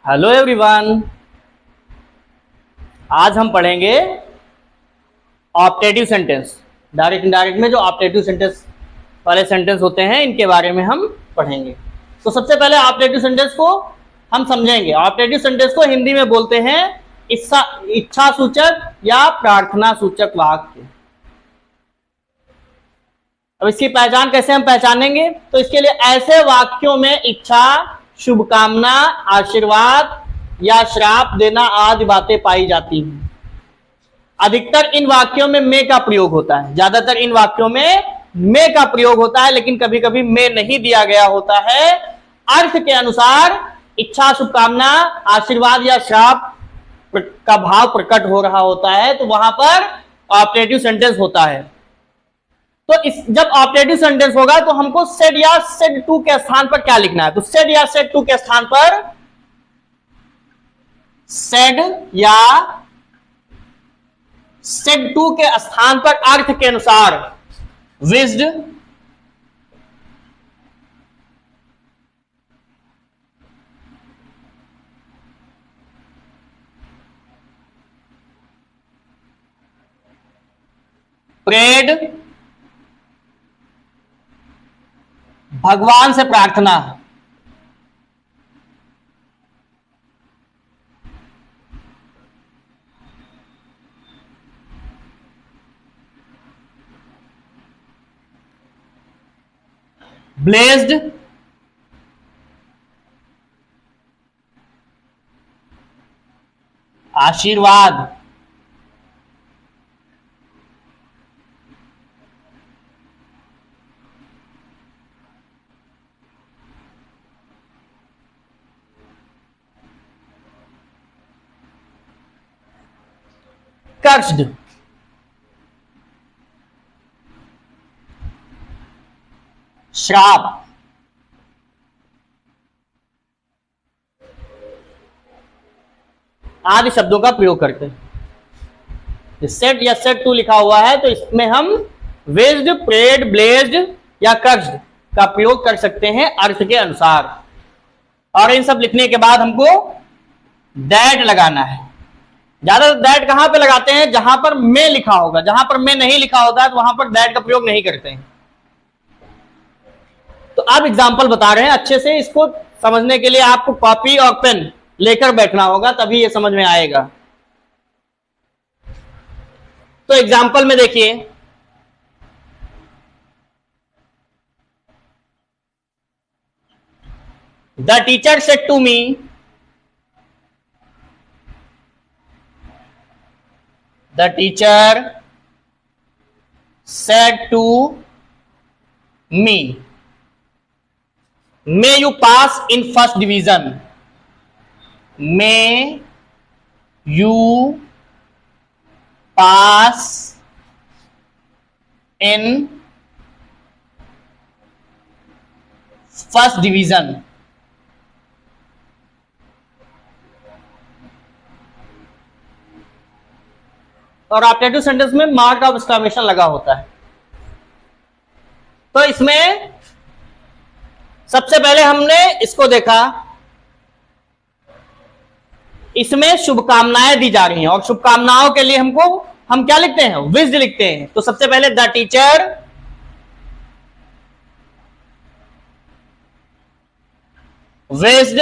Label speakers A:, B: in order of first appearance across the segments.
A: Hello everyone. आज हम पढ़ेंगे ऑप्टेटिव सेंटेंस। डायरेक्ट इनडायरेक्ट में जो ऑप्टेटिव सेंटेंस वाले सेंटेंस होते हैं इनके बारे में हम पढ़ेंगे। तो सबसे पहले ऑप्टेटिव सेंटेंस को हम समझेंगे। ऑप्टेटिव सेंटेंस को हिंदी में बोलते हैं इच्छा सूचक या प्रार्थना सूचक वाक्य। अब इसकी पहचान कैसे हम पहचानेंगे? तो इसके लिए ऐसे वाक्यों में इच्छा, शुभकामना, आशीर्वाद या श्राप देना आदि बातें पाई जाती हैं। अधिकतर इन वाक्यों में मे का प्रयोग होता है। ज्यादातर इन वाक्यों में मे का प्रयोग होता है, लेकिन कभी कभी मे नहीं दिया गया होता है। अर्थ के अनुसार इच्छा, शुभकामना, आशीर्वाद या श्राप का भाव प्रकट हो रहा होता है, तो वहां पर ऑप्टेटिव सेंटेंस होता है। तो जब ऑप्टेटिव सेंटेंस होगा तो हमको सेड या सेड टू के स्थान पर क्या लिखना है? तो सेड या सेड टू के स्थान पर सेड या सेड टू के स्थान पर अर्थ के अनुसार विज्ड, प्रेड, भगवान से प्रार्थना, ब्लेस्ड, आशीर्वाद, कर्स्ड, श्राप, आदि शब्दों का प्रयोग करते हैं। सेट या सेट टू लिखा हुआ है तो इसमें हम विज्ड, प्रेड, ब्लेस्ड या कर्स्ड का प्रयोग कर सकते हैं अर्थ के अनुसार। और इन सब लिखने के बाद हमको दैट लगाना है। ज्यादा दैट कहां पे लगाते हैं? जहां पर मे लिखा होगा। जहां पर मे नहीं लिखा होता है तो वहां पर दैट का प्रयोग नहीं करते हैं। तो अब एग्जाम्पल बता रहे हैं। अच्छे से इसको समझने के लिए आपको कॉपी और पेन लेकर बैठना होगा, तभी ये समझ में आएगा। तो एग्जाम्पल में देखिए, the teacher said to me, the teacher said to me, may you pass in first division, may you pass in first division। और ऑप्टेटिव सेंटेंस में मार्क ऑफ एक्सक्लेमेशन लगा होता है। तो इसमें सबसे पहले हमने इसको देखा, इसमें शुभकामनाएं दी जा रही हैं और शुभकामनाओं के लिए हम क्या लिखते हैं? विज्ड लिखते हैं। तो सबसे पहले द टीचर विज्ड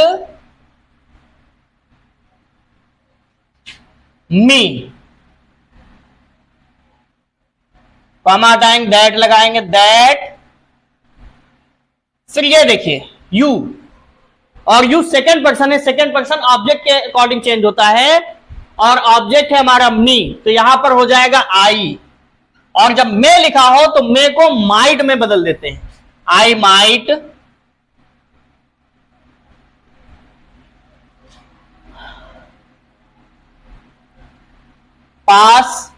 A: मी, कॉमा हटाएंगे, दैट लगाएंगे, दैट। फिर ये देखिए यू, और यू सेकंड पर्सन है। सेकंड पर्सन ऑब्जेक्ट के अकॉर्डिंग चेंज होता है, और ऑब्जेक्ट है हमारा मी, तो यहां पर हो जाएगा आई। और जब मे लिखा हो तो मे को माइट में बदल देते हैं। I might pass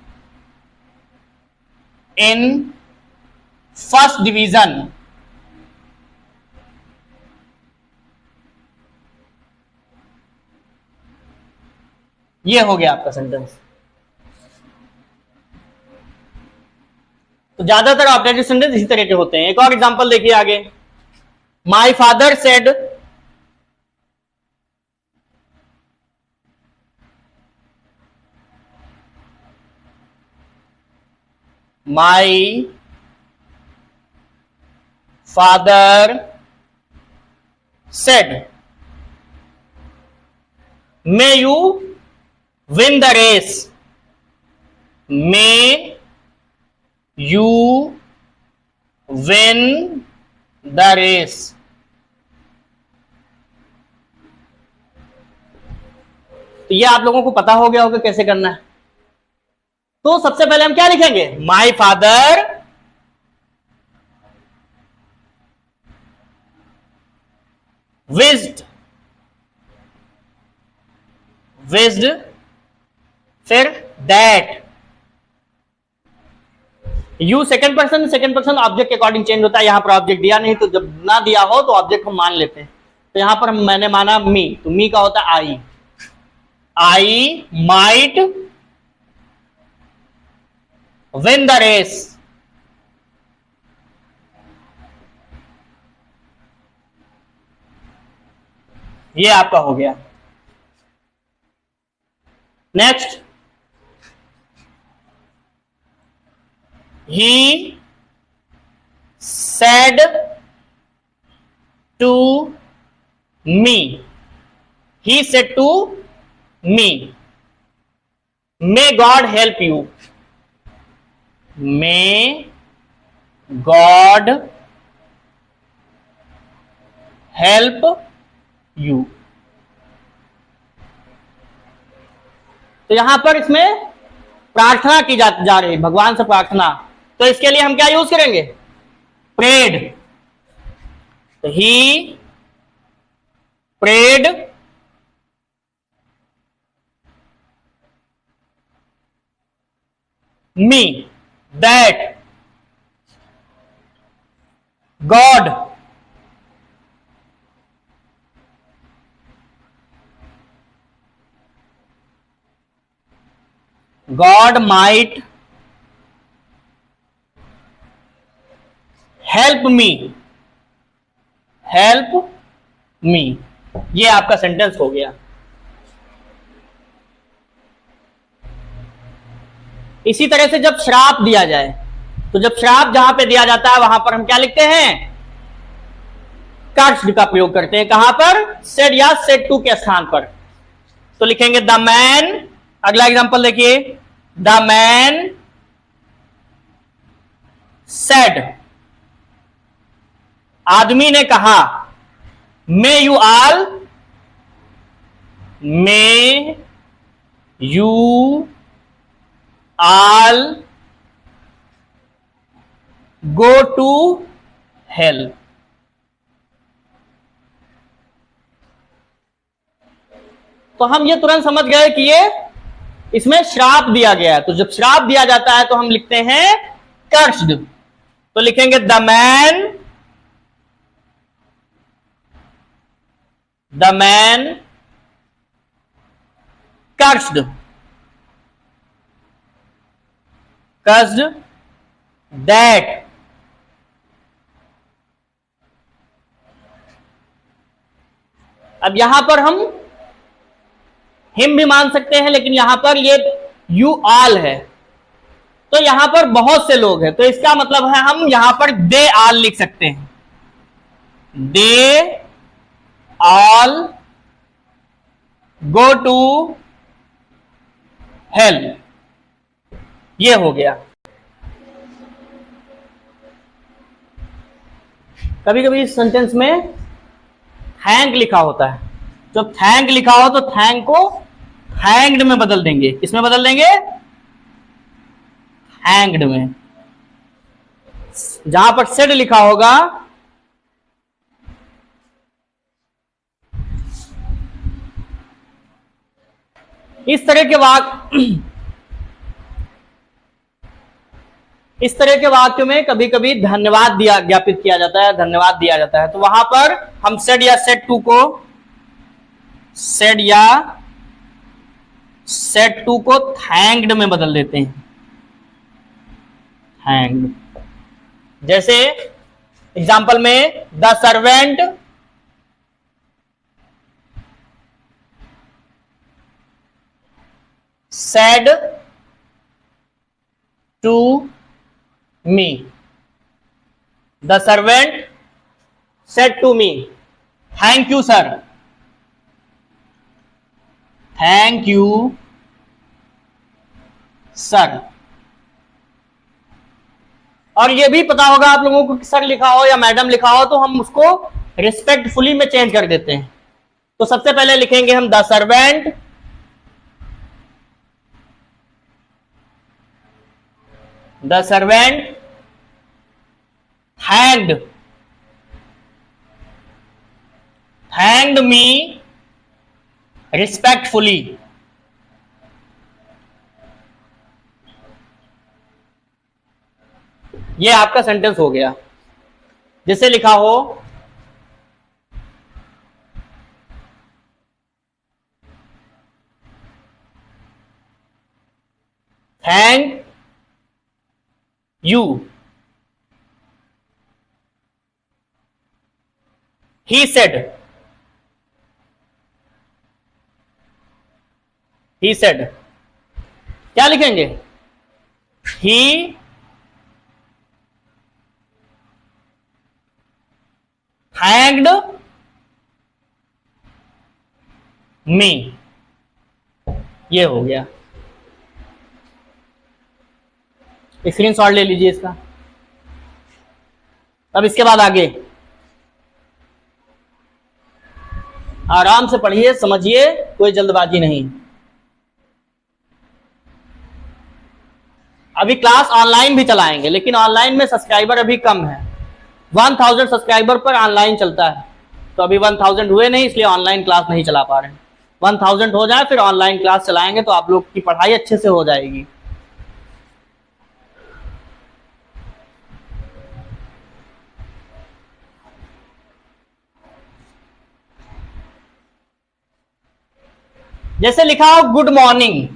A: in first division, ये हो गया आपका सेंटेंस। तो ज्यादातर ऑब्जेक्टिव सेंटेंस इसी तरह के होते हैं। एक और एग्जांपल देखिए आगे, my father said my father said, may you win the race, may you win the race. तो ये आप लोगों को पता हो गया होगा कैसे करना है। तो सबसे पहले हम क्या लिखेंगे, माई फादर विज्ड, फिर that. You second person object के अकॉर्डिंग चेंज होता है। यहां पर ऑब्जेक्ट दिया नहीं, तो जब ना दिया हो तो ऑब्जेक्ट हम मान लेते हैं। तो यहां पर मैंने माना मी, तो मी का होता है I might win the race. ये आपका हो गया। Next, he said to me, he said to me, may God help you, may God help you। तो यहां पर इसमें प्रार्थना की जा रही है, भगवान से प्रार्थना। तो इसके लिए हम क्या यूज करेंगे, प्रेड। तो he prayed me that God might help me, ये आपका सेंटेंस हो गया। इसी तरह से जब श्राप दिया जाए, तो जब श्राप जहां पे दिया जाता है वहां पर हम क्या लिखते हैं, कर्स्ड का प्रयोग करते हैं। कहां पर, सेड या सेड टू के स्थान पर। तो लिखेंगे द मैन, अगला एग्जांपल देखिए, द मैन सेड, आदमी ने कहा, may you all go to hell. तो हम ये तुरंत समझ गए कि ये इसमें श्राप दिया गया है। तो जब श्राप दिया जाता है तो हम लिखते हैं कर्स्ड। तो लिखेंगे द मैन कर्स्ड दैट अब यहां पर हम हिम भी मान सकते हैं, लेकिन यहां पर ये यू ऑल है, तो यहां पर बहुत से लोग हैं, तो इसका मतलब है हम यहां पर दे ऑल लिख सकते हैं, they all go to hell. ये हो गया। कभी कभी इस सेंटेंस में थैंक लिखा होता है। जब थैंक लिखा हो तो थैंक को हैंग्ड में बदल देंगे। किसमें बदल देंगे, हैंग्ड में। जहां पर सेड लिखा होगा इस तरह के वाक्य में कभी कभी धन्यवाद ज्ञापित किया जाता है, धन्यवाद दिया जाता है। तो वहां पर हम सेड या सेड टू को थैंक्ड में बदल देते हैं, थैंक्ड। जैसे एग्जांपल में the servant said to me, the servant said to me, thank you sir, thank you sir. और ये भी पता होगा आप लोगों को कि सर लिखा हो या मैडम लिखा हो तो हम उसको रिस्पेक्टफुली में चेंज कर देते हैं। तो सबसे पहले लिखेंगे हम the servant thanked me respectfully. ये आपका सेंटेंस हो गया, जिसे लिखा हो थैंक यू, ही सेड, क्या लिखेंगे? ही थैंक्ड मी। ये हो गया, स्क्रीनशॉट ले लीजिए इसका। अब इसके बाद आगे आराम से पढ़िए, समझिए, कोई जल्दबाजी नहीं। अभी क्लास ऑनलाइन भी चलाएंगे, लेकिन ऑनलाइन में सब्सक्राइबर अभी कम है। 1000 सब्सक्राइबर पर ऑनलाइन चलता है, तो अभी 1000 हुए नहीं, इसलिए ऑनलाइन क्लास नहीं चला पा रहे हैं। 1000 हो जाए फिर ऑनलाइन क्लास चलाएंगे, तो आप लोग की पढ़ाई अच्छे से हो जाएगी। जैसे लिखा हो good morning,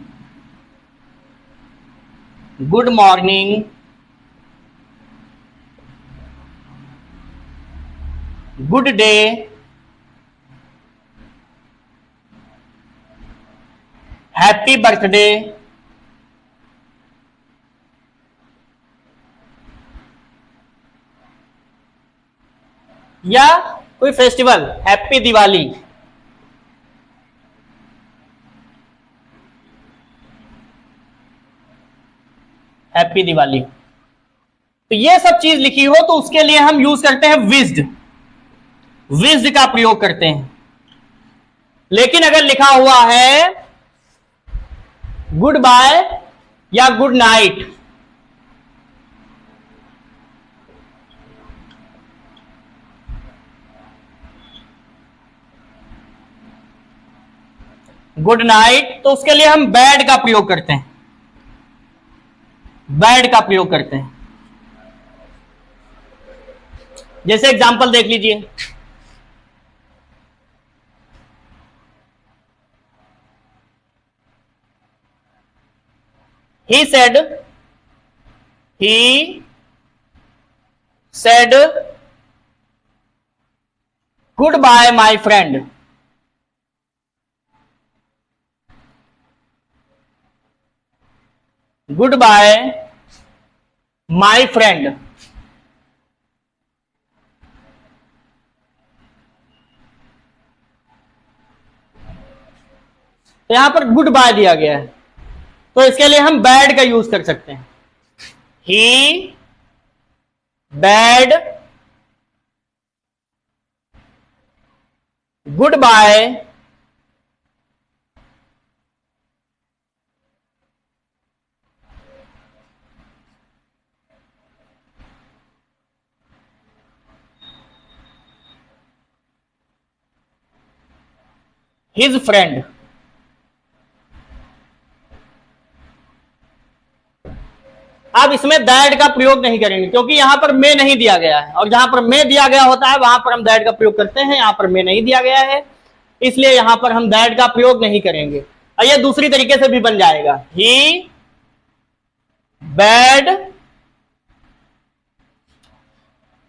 A: good morning, good day, happy birthday, या कोई festival, happy Diwali, happy Diwali. तो ये सब चीज लिखी हो तो उसके लिए हम यूज करते हैं विज्ड, विज्ड का प्रयोग करते हैं। लेकिन अगर लिखा हुआ है गुड बाय या गुड नाइट, गुड नाइट, तो उसके लिए हम बैड का प्रयोग करते हैं, बैड का प्रयोग करते हैं। जैसे एग्जांपल देख लीजिए, he said goodbye my friend, goodbye my friend। तो यहां पर गुड बाय दिया गया है, तो इसके लिए हम बैड का यूज कर सकते हैं। He bad good by his friend. अब इसमें दैट का प्रयोग नहीं करेंगे, क्योंकि यहां पर मे नहीं दिया गया है, और जहां पर मे दिया गया होता है वहां पर हम दैट का प्रयोग करते हैं। यहां पर मे नहीं दिया गया है, इसलिए यहां पर हम दैट का प्रयोग नहीं करेंगे। और यह दूसरी तरीके से भी बन जाएगा, he bad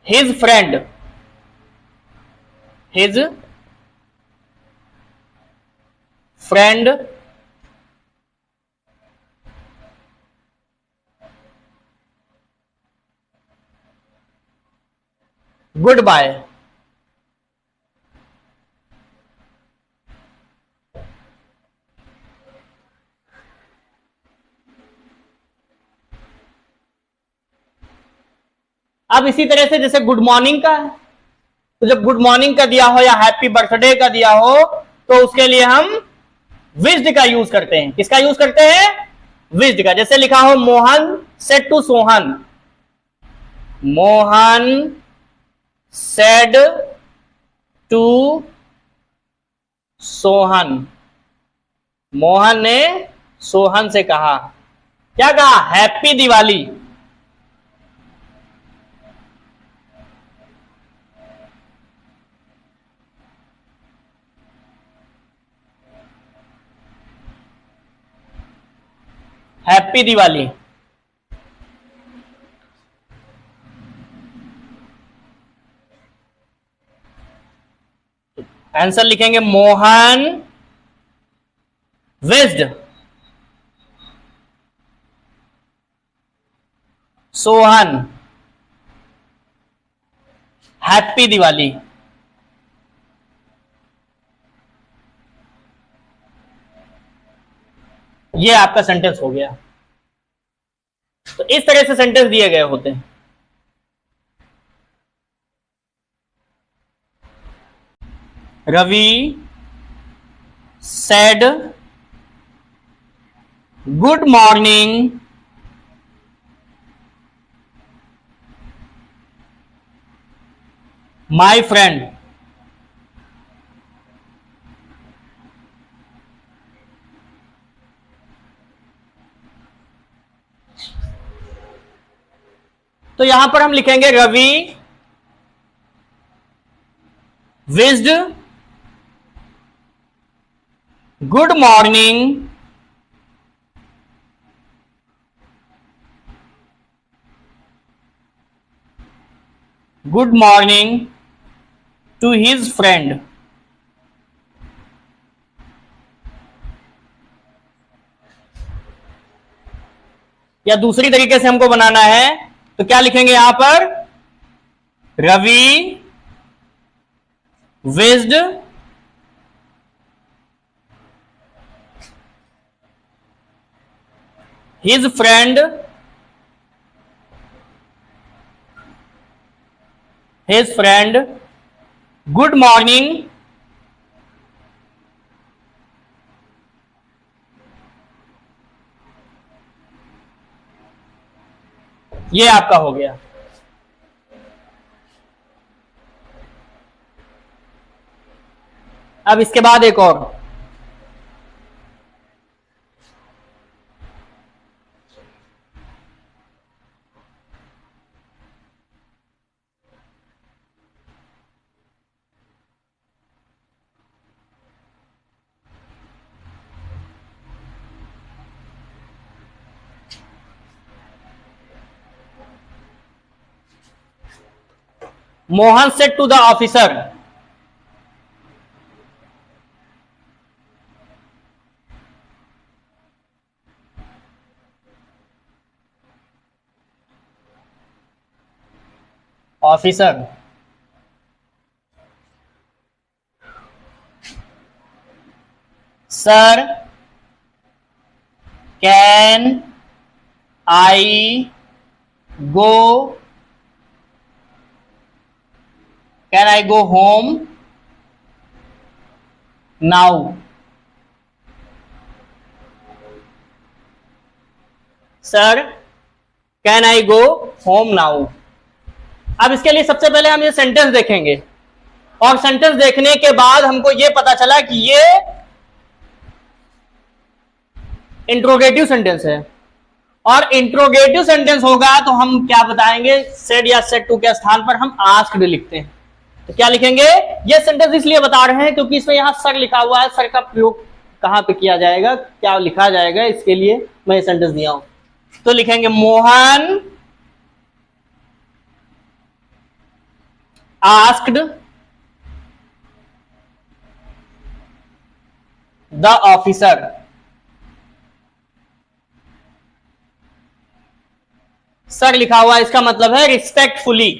A: his friend, his friend good by. अब इसी तरह से जैसे गुड मॉर्निंग का है, तो जब गुड मॉर्निंग का दिया हो या हैप्पी बर्थडे का दिया हो तो उसके लिए हम विश्ड का यूज करते हैं। किसका यूज करते हैं? विश्ड का। जैसे लिखा हो Mohan said to Sohan, Mohan said to Sohan, Mohan ने सोहन से कहा। क्या कहा? Happy Diwali. Happy Diwali. Answer लिखेंगे मोहन विश्ड सोहन हैप्पी दिवाली। ये आपका सेंटेंस हो गया। तो इस तरह से सेंटेंस दिए गए होते हैं। Ravi said good morning my friend. तो यहां पर हम लिखेंगे Ravi wished good morning to his friend. या दूसरी तरीके से हमको बनाना है तो क्या लिखेंगे यहां पर? Ravi wished his friend good morning ये आपका हो गया। अब इसके बाद एक और, Mohan said to the officer. Officer sir can I go home now. Sir can I go home now. अब इसके लिए सबसे पहले हम ये सेंटेंस देखेंगे और सेंटेंस देखने के बाद हमको ये पता चला कि ये इंट्रोगेटिव सेंटेंस है और इंट्रोगेटिव सेंटेंस होगा तो हम क्या बताएंगे? सेड या सेड टू के स्थान पर हम आस्क्ड लिखते हैं। तो क्या लिखेंगे? ये सेंटेंस इसलिए बता रहे हैं क्योंकि इसमें यहां सर लिखा हुआ है। सर का प्रयोग कहां पे किया जाएगा, क्या लिखा जाएगा, इसके लिए मैं ये सेंटेंस दिया हूं। तो लिखेंगे Mohan asked the officer sir लिखा हुआ, इसका मतलब है रिस्पेक्टफुली।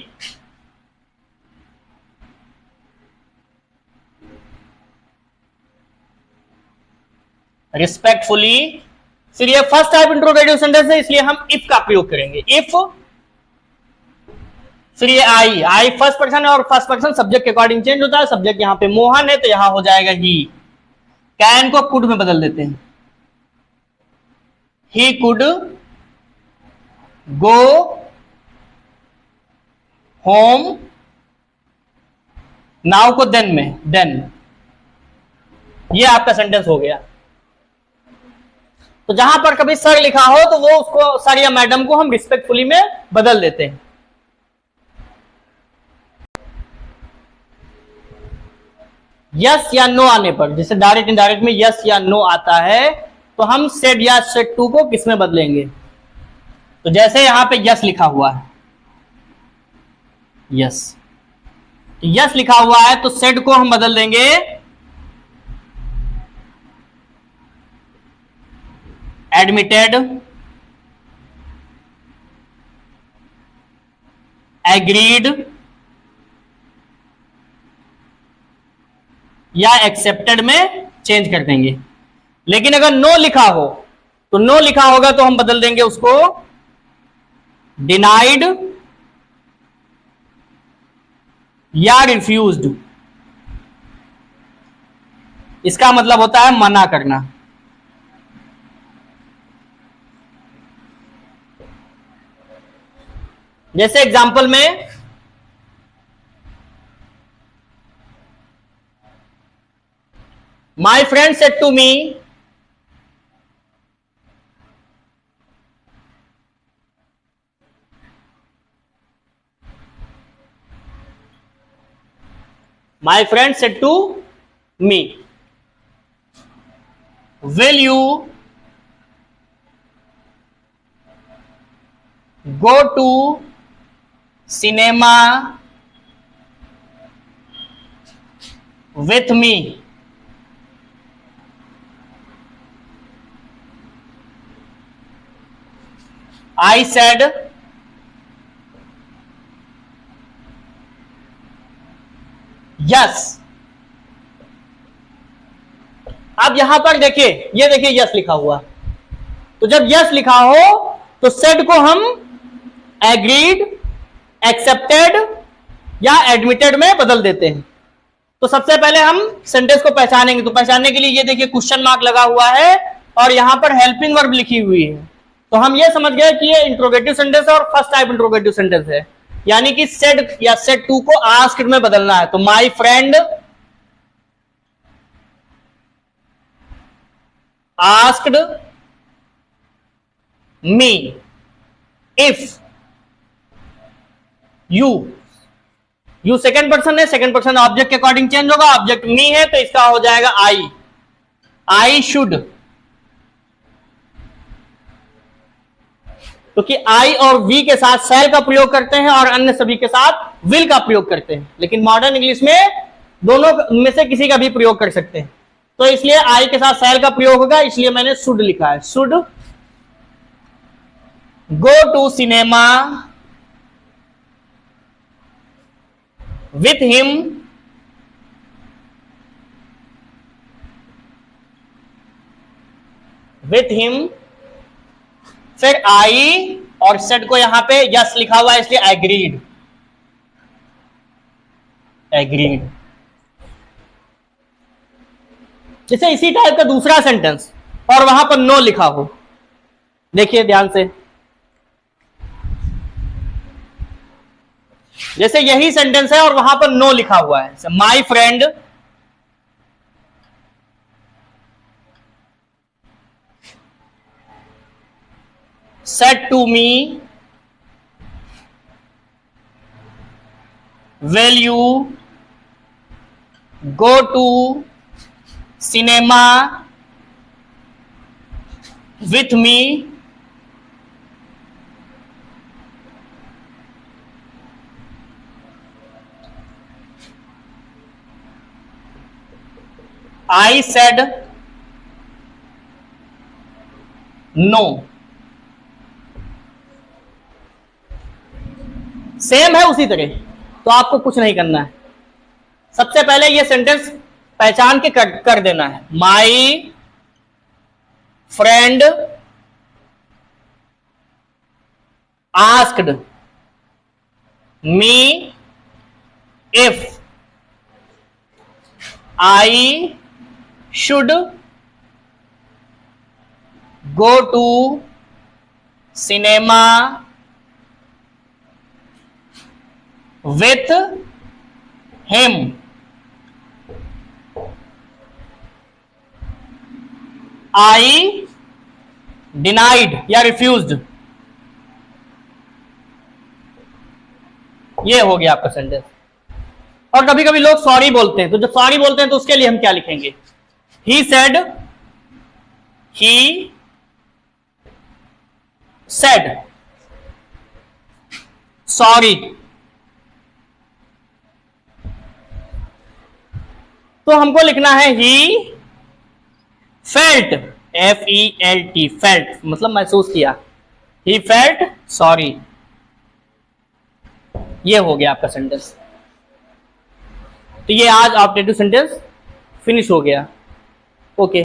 A: रिस्पेक्टफुली। फिर ये फर्स्ट टाइप इंट्रोगेटिव सेंटेंस है, इसलिए हम इफ का प्रयोग करेंगे, इफ। फिर ये आई फर्स्ट पर्सन है और फर्स्ट पर्सन सब्जेक्ट के अकॉर्डिंग चेंज होता है। सब्जेक्ट यहां पे मोहन है तो यहां हो जाएगा ही। कैन को कुड में बदल देते हैं, he could go home. Now को देन में, देन। ये आपका सेंटेंस हो गया। तो जहां पर कभी सर लिखा हो तो वो उसको सर या मैडम को हम रिस्पेक्टफुली में बदल देते हैं। यस या नो आने पर, जैसे डायरेक्ट इनडायरेक्ट में यस या नो आता है तो हम सेड या सेड टू को किस में बदलेंगे? तो जैसे यहां पे यस लिखा हुआ है, यस यस लिखा हुआ है तो सेड को हम बदल देंगे एडमिटेड, एग्रीड या एक्सेप्टेड में चेंज कर देंगे। लेकिन अगर नो लिखा हो तो नो लिखा होगा तो हम बदल देंगे उसको डिनाइड या रिफ्यूज्ड। इसका मतलब होता है मना करना। जैसे एग्जाम्पल में My friend said to me, my friend said to me, will you go to cinema with me? I said yes। अब यहां पर देखिए, ये देखिए यस लिखा हुआ, तो जब यस लिखा हो तो सेड को हम एग्रीड, एक्सेप्टेड या एडमिटेड में बदल देते हैं। तो सबसे पहले हम सेंटेंस को पहचानेंगे, तो पहचानने के लिए ये देखिए क्वेश्चन मार्क लगा हुआ है और यहां पर हेल्पिंग वर्ब लिखी हुई है। तो हम ये समझ गए कि ये इंट्रोगेटिव सेंटेंस है और फर्स्ट टाइप इंट्रोगेटिव सेंटेंस है, यानी कि सेड या सेड टू को आस्क्ड में बदलना है। तो my friend asked me if you second person है, सेकंड पर्सन ऑब्जेक्ट के अकॉर्डिंग चेंज होगा। ऑब्जेक्ट मी है तो इसका हो जाएगा आई शुड। क्योंकि आई और वी के साथ शैल का प्रयोग करते हैं और अन्य सभी के साथ विल का प्रयोग करते हैं, लेकिन मॉडर्न इंग्लिश में दोनों में से किसी का भी प्रयोग कर सकते हैं। तो इसलिए आई के साथ शैल का प्रयोग होगा, इसलिए मैंने शुड लिखा है। Should go to cinema with him फिर आई और सेड को यहां पे यस लिखा हुआ है इसलिए एग्रीड। जैसे इसी टाइप का दूसरा सेंटेंस और वहां पर नो लिखा हो, देखिए ध्यान से। जैसे यही सेंटेंस है और वहां पर नो लिखा हुआ है, my friend said to me, will you go to cinema with me? I said no। Same है उसी तरह, तो आपको कुछ नहीं करना है। सबसे पहले ये सेंटेंस पहचान के कर देना है। My friend asked me if I should go to cinema with him. I denied या रिफ्यूज्ड। ये हो गया आपका सेंटेंस। और कभी कभी लोग सॉरी बोलते हैं, तो जब सॉरी बोलते हैं तो उसके लिए हम क्या लिखेंगे? He said sorry. तो हमको लिखना है ही फेल्ट, FELT, फेल्ट मतलब महसूस किया। He felt sorry. ये हो गया आपका सेंटेंस। तो ये आज ऑब्जेक्टिव सेंटेंस फिनिश हो गया। ओके।